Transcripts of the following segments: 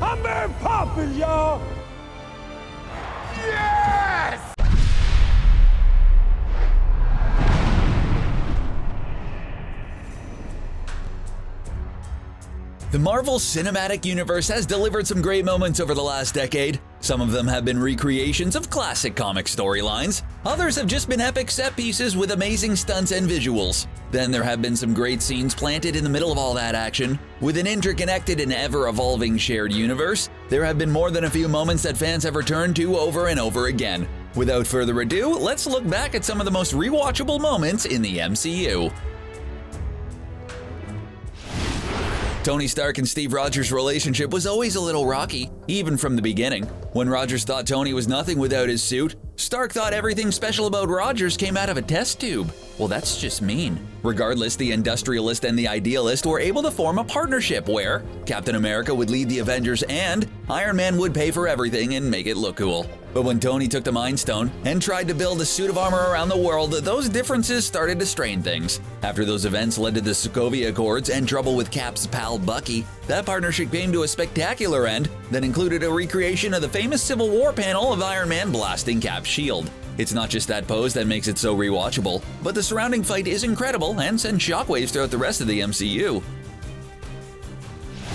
I'm very poppin', y'all! Yes! The Marvel Cinematic Universe has delivered some great moments over the last decade. Some of them have been recreations of classic comic storylines. Others have just been epic set pieces with amazing stunts and visuals. Then there have been some great scenes planted in the middle of all that action. With an interconnected and ever-evolving shared universe, there have been more than a few moments that fans have returned to over and over again. Without further ado, let's look back at some of the most rewatchable moments in the MCU. Tony Stark and Steve Rogers' relationship was always a little rocky, even from the beginning. When Rogers thought Tony was nothing without his suit, Stark thought everything special about Rogers came out of a test tube. Well, that's just mean. Regardless, the industrialist and the idealist were able to form a partnership where Captain America would lead the Avengers and Iron Man would pay for everything and make it look cool. But when Tony took the Mind Stone and tried to build a suit of armor around the world, those differences started to strain things. After those events led to the Sokovia Accords and trouble with Cap's pal Bucky, that partnership came to a spectacular end that included a recreation of the famous Civil War panel of Iron Man blasting Cap's shield. It's not just that pose that makes it so rewatchable, but the surrounding fight is incredible and sends shockwaves throughout the rest of the MCU.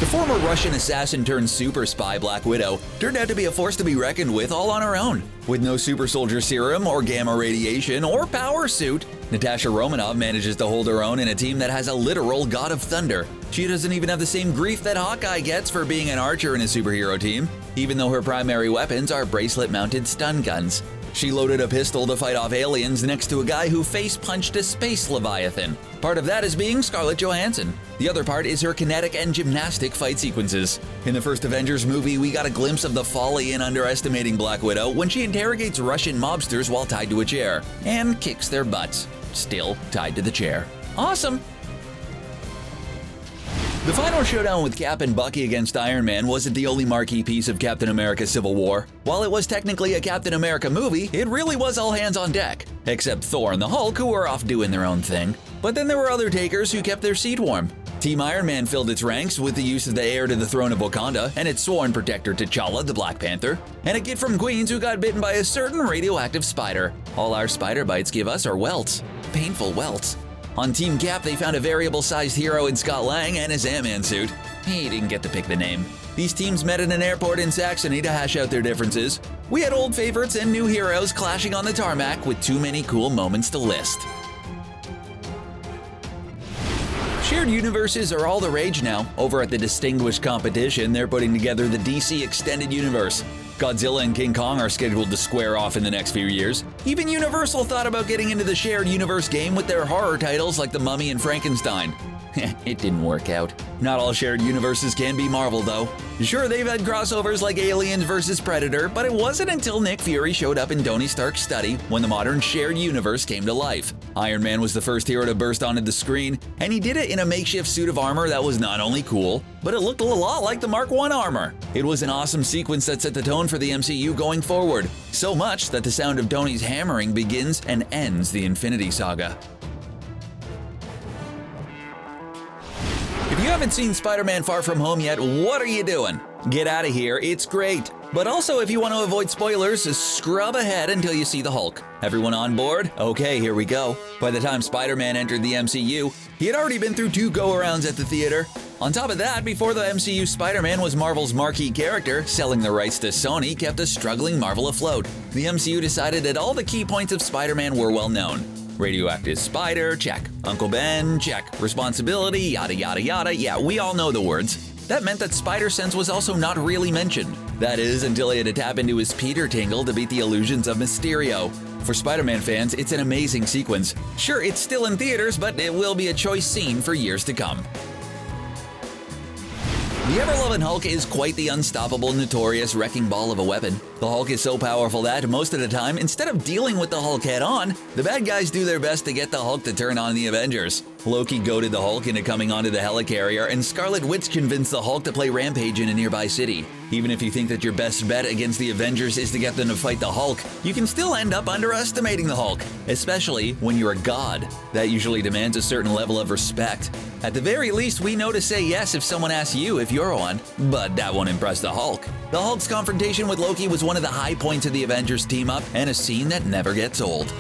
The former Russian assassin turned super spy Black Widow turned out to be a force to be reckoned with all on her own. With no super soldier serum or gamma radiation or power suit, Natasha Romanoff manages to hold her own in a team that has a literal god of thunder. She doesn't even have the same grief that Hawkeye gets for being an archer in a superhero team, even though her primary weapons are bracelet-mounted stun guns. She loaded a pistol to fight off aliens next to a guy who face-punched a space leviathan. Part of that is being Scarlett Johansson. The other part is her kinetic and gymnastic fight sequences. In the first Avengers movie, we got a glimpse of the folly in underestimating Black Widow when she interrogates Russian mobsters while tied to a chair, and kicks their butts, still tied to the chair. Awesome! The final showdown with Cap and Bucky against Iron Man wasn't the only marquee piece of Captain America Civil War. While it was technically a Captain America movie, it really was all hands on deck. Except Thor and the Hulk, who were off doing their own thing. But then there were other takers who kept their seat warm. Team Iron Man filled its ranks with the use of the heir to the throne of Wakanda and its sworn protector T'Challa, the Black Panther, and a kid from Queens who got bitten by a certain radioactive spider. All our spider bites give us are welts. Painful welts. On Team Cap, they found a variable-sized hero in Scott Lang and his Ant-Man suit. He didn't get to pick the name. These teams met at an airport in Saxony to hash out their differences. We had old favorites and new heroes clashing on the tarmac with too many cool moments to list. Shared universes are all the rage now. Over at the Distinguished Competition, they're putting together the DC Extended Universe. Godzilla and King Kong are scheduled to square off in the next few years. Even Universal thought about getting into the shared universe game with their horror titles like The Mummy and Frankenstein. It didn't work out. Not all shared universes can be Marvel, though. Sure, they've had crossovers like Aliens vs. Predator, but it wasn't until Nick Fury showed up in Tony Stark's study when the modern shared universe came to life. Iron Man was the first hero to burst onto the screen, and he did it in a makeshift suit of armor that was not only cool, but it looked a lot like the Mark I armor. It was an awesome sequence that set the tone for the MCU going forward, so much that the sound of Tony's hammering begins and ends the Infinity Saga. If you haven't seen Spider-Man Far From Home yet, what are you doing? Get out of here, it's great. But also, if you want to avoid spoilers, scrub ahead until you see the Hulk. Everyone on board? Okay, here we go. By the time Spider-Man entered the MCU, he had already been through 2 go-arounds at the theater. On top of that, before the MCU, Spider-Man was Marvel's marquee character. Selling the rights to Sony kept a struggling Marvel afloat. The MCU decided that all the key points of Spider-Man were well known. Radioactive spider, check. Uncle Ben, check. Responsibility, yada yada yada. Yeah, we all know the words. That meant that Spider-Sense was also not really mentioned. That is, until he had to tap into his Peter tingle to beat the illusions of Mysterio. For Spider-Man fans, it's an amazing sequence. Sure, it's still in theaters, but it will be a choice scene for years to come. The ever-loving Hulk is quite the unstoppable, notorious wrecking ball of a weapon. The Hulk is so powerful that, most of the time, instead of dealing with the Hulk head-on, the bad guys do their best to get the Hulk to turn on the Avengers. Loki goaded the Hulk into coming onto the helicarrier, and Scarlet Witch convinced the Hulk to play Rampage in a nearby city. Even if you think that your best bet against the Avengers is to get them to fight the Hulk, you can still end up underestimating the Hulk, especially when you're a god. That usually demands a certain level of respect. At the very least, we know to say yes if someone asks you if you're one, but that won't impress the Hulk. The Hulk's confrontation with Loki was one of the high points of the Avengers team-up, and a scene that never gets old.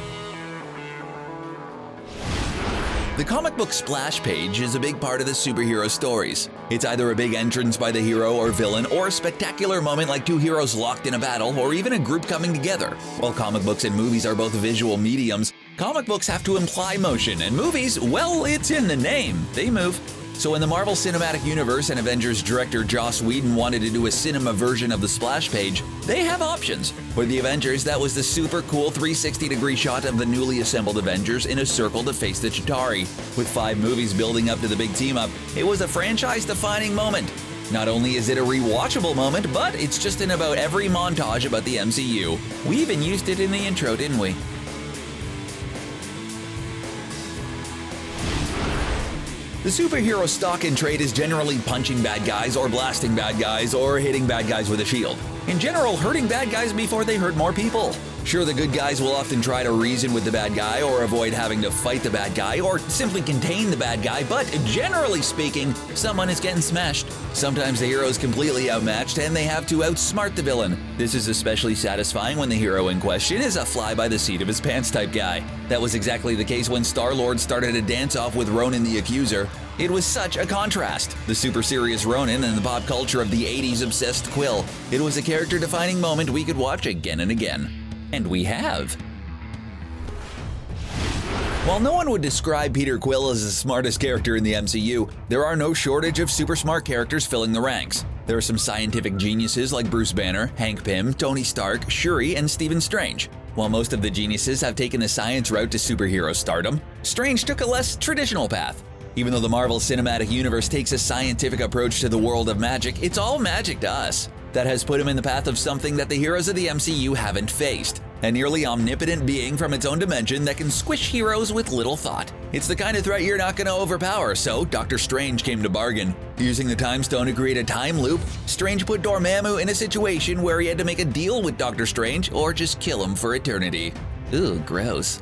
The comic book splash page is a big part of the superhero stories. It's either a big entrance by the hero or villain, or a spectacular moment like two heroes locked in a battle, or even a group coming together. While comic books and movies are both visual mediums, comic books have to imply motion, and movies, well, it's in the name. They move. So when the Marvel Cinematic Universe and Avengers director Joss Whedon wanted to do a cinema version of the splash page, they have options. For the Avengers, that was the super cool 360-degree shot of the newly assembled Avengers in a circle to face the Chitauri. With 5 movies building up to the big team-up, it was a franchise-defining moment. Not only is it a rewatchable moment, but it's just in about every montage about the MCU. We even used it in the intro, didn't we? The superhero stock in trade is generally punching bad guys or blasting bad guys or hitting bad guys with a shield. In general, hurting bad guys before they hurt more people. Sure, the good guys will often try to reason with the bad guy or avoid having to fight the bad guy or simply contain the bad guy, but generally speaking, someone is getting smashed. Sometimes the hero is completely outmatched and they have to outsmart the villain. This is especially satisfying when the hero in question is a fly-by-the-seat-of-his-pants type guy. That was exactly the case when Star-Lord started a dance-off with Ronan the Accuser. It was such a contrast. The super serious Ronan and the pop culture of the 80s obsessed Quill. It was a character-defining moment we could watch again and again. And we have. While no one would describe Peter Quill as the smartest character in the MCU, there are no shortage of super smart characters filling the ranks. There are some scientific geniuses like Bruce Banner, Hank Pym, Tony Stark, Shuri, and Stephen Strange. While most of the geniuses have taken the science route to superhero stardom, Strange took a less traditional path. Even though the Marvel Cinematic Universe takes a scientific approach to the world of magic, it's all magic to us. That has put him in the path of something that the heroes of the MCU haven't faced. A nearly omnipotent being from its own dimension that can squish heroes with little thought. It's the kind of threat you're not going to overpower, so Doctor Strange came to bargain. Using the Time Stone to create a time loop, Strange put Dormammu in a situation where he had to make a deal with Doctor Strange or just kill him for eternity. Ooh, gross.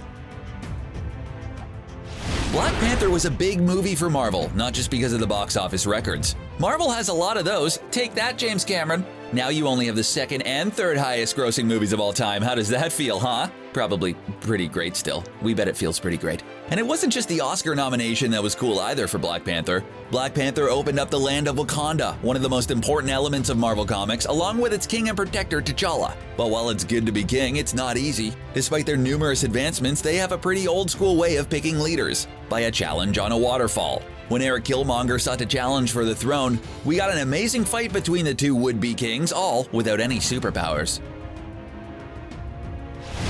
Black Panther was a big movie for Marvel, not just because of the box office records. Marvel has a lot of those. Take that, James Cameron. Now you only have the second and third highest grossing movies of all time. How does that feel, huh? Probably pretty great still. We bet it feels pretty great. And it wasn't just the Oscar nomination that was cool either for Black Panther. Black Panther opened up the land of Wakanda, one of the most important elements of Marvel Comics, along with its king and protector T'Challa. But while it's good to be king, it's not easy. Despite their numerous advancements, they have a pretty old school way of picking leaders, by a challenge on a waterfall. When Eric Killmonger sought to challenge for the throne, we got an amazing fight between the two would-be kings, all without any superpowers.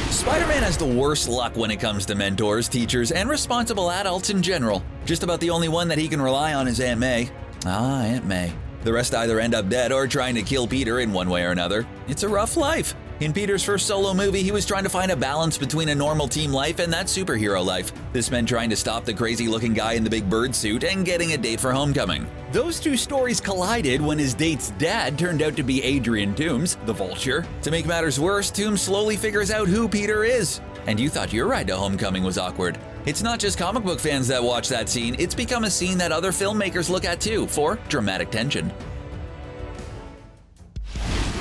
Spider-Man has the worst luck when it comes to mentors, teachers, and responsible adults in general. Just about the only one that he can rely on is Aunt May. Ah, Aunt May. The rest either end up dead or trying to kill Peter in one way or another. It's a rough life. In Peter's first solo movie, he was trying to find a balance between a normal team life and that superhero life. This meant trying to stop the crazy-looking guy in the big bird suit and getting a date for homecoming. Those two stories collided when his date's dad turned out to be Adrian Toombes, the Vulture. To make matters worse, Toombes slowly figures out who Peter is. And you thought your ride to homecoming was awkward. It's not just comic book fans that watch that scene, it's become a scene that other filmmakers look at too, for dramatic tension.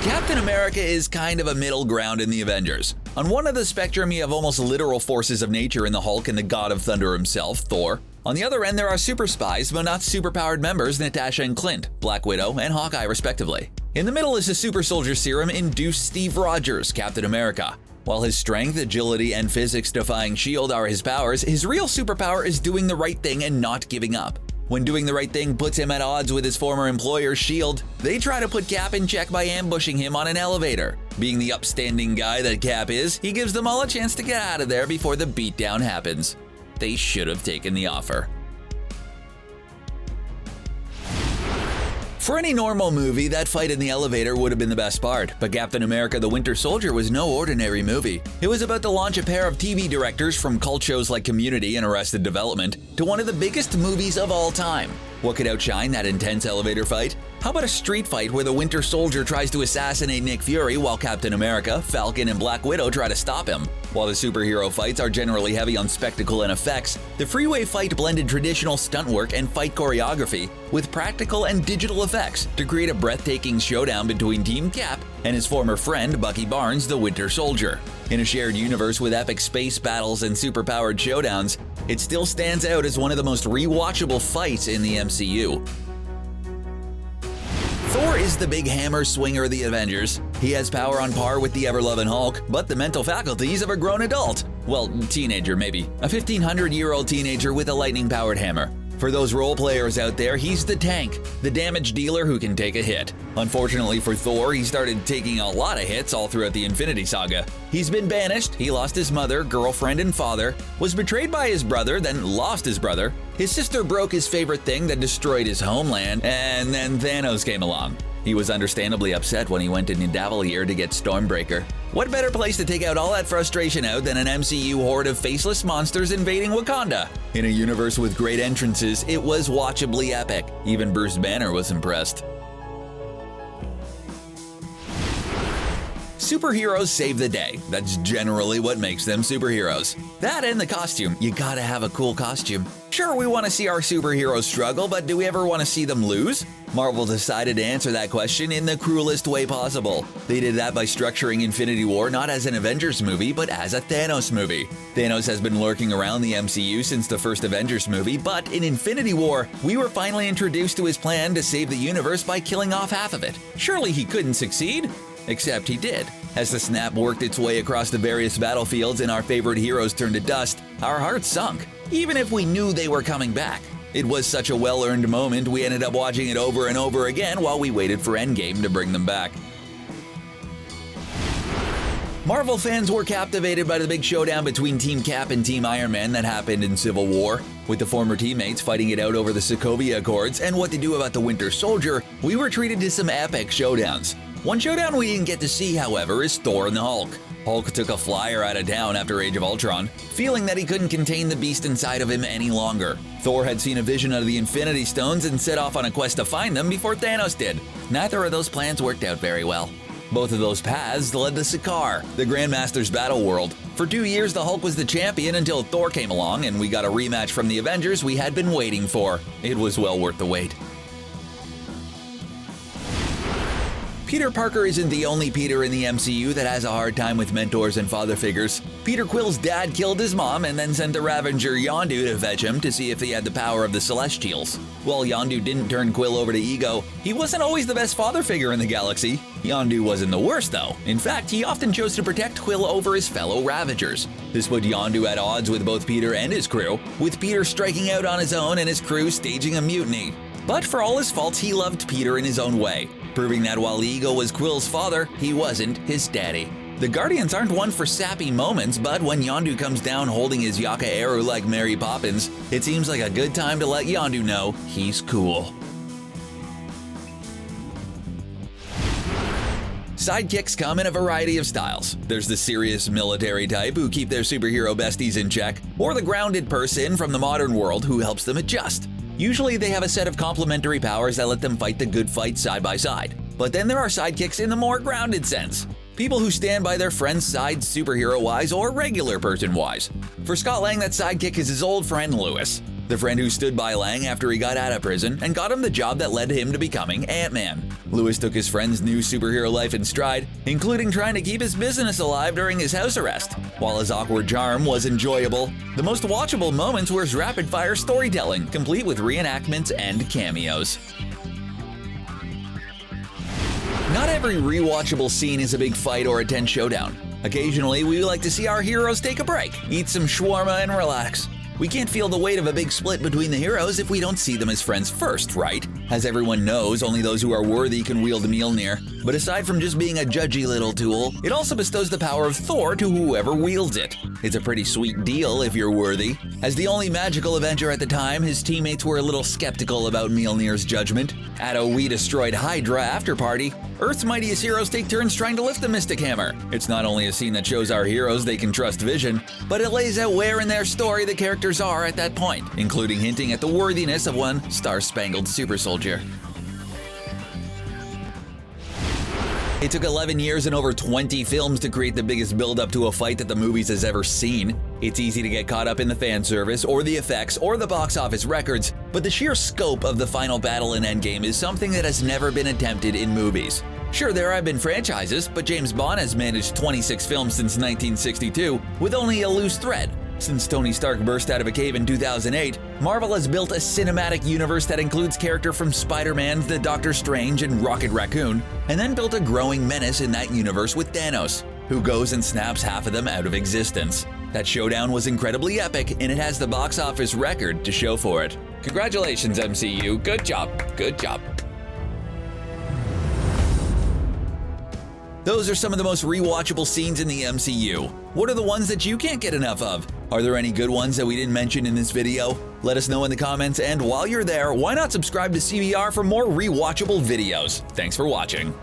Captain America is kind of a middle ground in the Avengers. On one of the spectrum, you have almost literal forces of nature in the Hulk and the God of Thunder himself, Thor. On the other end, there are super spies, but not superpowered members, Natasha and Clint, Black Widow and Hawkeye respectively. In the middle is a super soldier serum induced Steve Rogers, Captain America. While his strength, agility, and physics-defying shield are his powers, his real superpower is doing the right thing and not giving up. When doing the right thing puts him at odds with his former employer, S.H.I.E.L.D., they try to put Cap in check by ambushing him on an elevator. Being the upstanding guy that Cap is, he gives them all a chance to get out of there before the beatdown happens. They should have taken the offer. For any normal movie, that fight in the elevator would have been the best part, but Captain America the Winter Soldier was no ordinary movie. It was about to launch a pair of TV directors from cult shows like Community and Arrested Development to one of the biggest movies of all time. What could outshine that intense elevator fight? How about a street fight where the Winter Soldier tries to assassinate Nick Fury while Captain America, Falcon, and Black Widow try to stop him? While the superhero fights are generally heavy on spectacle and effects, the freeway fight blended traditional stunt work and fight choreography with practical and digital effects to create a breathtaking showdown between Team Cap and his former friend Bucky Barnes, the Winter Soldier. In a shared universe with epic space battles and superpowered showdowns, it still stands out as one of the most rewatchable fights in the MCU. Thor is the big hammer swinger of the Avengers. He has power on par with the ever-loving Hulk, but the mental faculties of a grown adult. Well, teenager maybe. A 1,500-year-old teenager with a lightning-powered hammer. For those role players out there, he's the tank, the damage dealer who can take a hit. Unfortunately for Thor, he started taking a lot of hits all throughout the Infinity Saga. He's been banished, he lost his mother, girlfriend, and father, was betrayed by his brother, then lost his brother. His sister broke his favorite thing that destroyed his homeland, and then Thanos came along. He was understandably upset when he went to Nidavellir to get Stormbreaker. What better place to take out all that frustration out than an MCU horde of faceless monsters invading Wakanda? In a universe with great entrances, it was watchably epic. Even Bruce Banner was impressed. Superheroes save the day. That's generally what makes them superheroes. That and the costume. You gotta have a cool costume. Sure, we want to see our superheroes struggle, but do we ever want to see them lose? Marvel decided to answer that question in the cruelest way possible. They did that by structuring Infinity War not as an Avengers movie, but as a Thanos movie. Thanos has been lurking around the MCU since the first Avengers movie, but in Infinity War, we were finally introduced to his plan to save the universe by killing off half of it. Surely he couldn't succeed? Except he did. As the snap worked its way across the various battlefields and our favorite heroes turned to dust, our hearts sunk, even if we knew they were coming back. It was such a well-earned moment, we ended up watching it over and over again while we waited for Endgame to bring them back. Marvel fans were captivated by the big showdown between Team Cap and Team Iron Man that happened in Civil War. With the former teammates fighting it out over the Sokovia Accords and what to do about the Winter Soldier, we were treated to some epic showdowns. One showdown we didn't get to see, however, is Thor and the Hulk. Hulk took a flyer out of town after Age of Ultron, feeling that he couldn't contain the beast inside of him any longer. Thor had seen a vision of the Infinity Stones and set off on a quest to find them before Thanos did. Neither of those plans worked out very well. Both of those paths led to Sakaar, the Grandmaster's battle world. For 2 years, the Hulk was the champion until Thor came along and we got a rematch from the Avengers we had been waiting for. It was well worth the wait. Peter Parker isn't the only Peter in the MCU that has a hard time with mentors and father figures. Peter Quill's dad killed his mom and then sent the Ravager Yondu to fetch him to see if he had the power of the Celestials. While Yondu didn't turn Quill over to Ego, he wasn't always the best father figure in the galaxy. Yondu wasn't the worst though. In fact, he often chose to protect Quill over his fellow Ravagers. This put Yondu at odds with both Peter and his crew, with Peter striking out on his own and his crew staging a mutiny. But for all his faults, he loved Peter in his own way, proving that while Ego was Quill's father, he wasn't his daddy. The Guardians aren't one for sappy moments, but when Yondu comes down holding his Yaka Eru like Mary Poppins, it seems like a good time to let Yondu know he's cool. Sidekicks come in a variety of styles. There's the serious military type who keep their superhero besties in check, or the grounded person from the modern world who helps them adjust. Usually they have a set of complementary powers that let them fight the good fight side by side. But then there are sidekicks in the more grounded sense. People who stand by their friend's side superhero-wise or regular person-wise. For Scott Lang, that sidekick is his old friend Lewis. The friend who stood by Lang after he got out of prison and got him the job that led him to becoming Ant-Man. Lewis took his friend's new superhero life in stride, including trying to keep his business alive during his house arrest. While his awkward charm was enjoyable, the most watchable moments were his rapid-fire storytelling, complete with reenactments and cameos. Not every rewatchable scene is a big fight or a tense showdown. Occasionally, we like to see our heroes take a break, eat some shawarma, and relax. We can't feel the weight of a big split between the heroes if we don't see them as friends first, right? As everyone knows, only those who are worthy can wield Mjolnir, but aside from just being a judgy little tool, it also bestows the power of Thor to whoever wields it. It's a pretty sweet deal if you're worthy. As the only magical Avenger at the time, his teammates were a little skeptical about Mjolnir's judgment. At a We Destroyed Hydra after-party, Earth's mightiest heroes take turns trying to lift the Mystic Hammer. It's not only a scene that shows our heroes they can trust Vision, but it lays out where in their story the characters are at that point, including hinting at the worthiness of one star-spangled super soldier. It took 11 years and over 20 films to create the biggest build-up to a fight that the movies has ever seen. It's easy to get caught up in the fan service, or the effects, or the box office records, but the sheer scope of the final battle in Endgame is something that has never been attempted in movies. Sure, there have been franchises, but James Bond has managed 26 films since 1962, with only a loose thread. Since Tony Stark burst out of a cave in 2008, Marvel has built a cinematic universe that includes characters from Spider-Man to Doctor Strange and Rocket Raccoon, and then built a growing menace in that universe with Thanos, who goes and snaps half of them out of existence. That showdown was incredibly epic, and it has the box office record to show for it. Congratulations, MCU. Good job. Good job. Those are some of the most rewatchable scenes in the MCU. What are the ones that you can't get enough of? Are there any good ones that we didn't mention in this video? Let us know in the comments, and while you're there, why not subscribe to CBR for more rewatchable videos? Thanks for watching.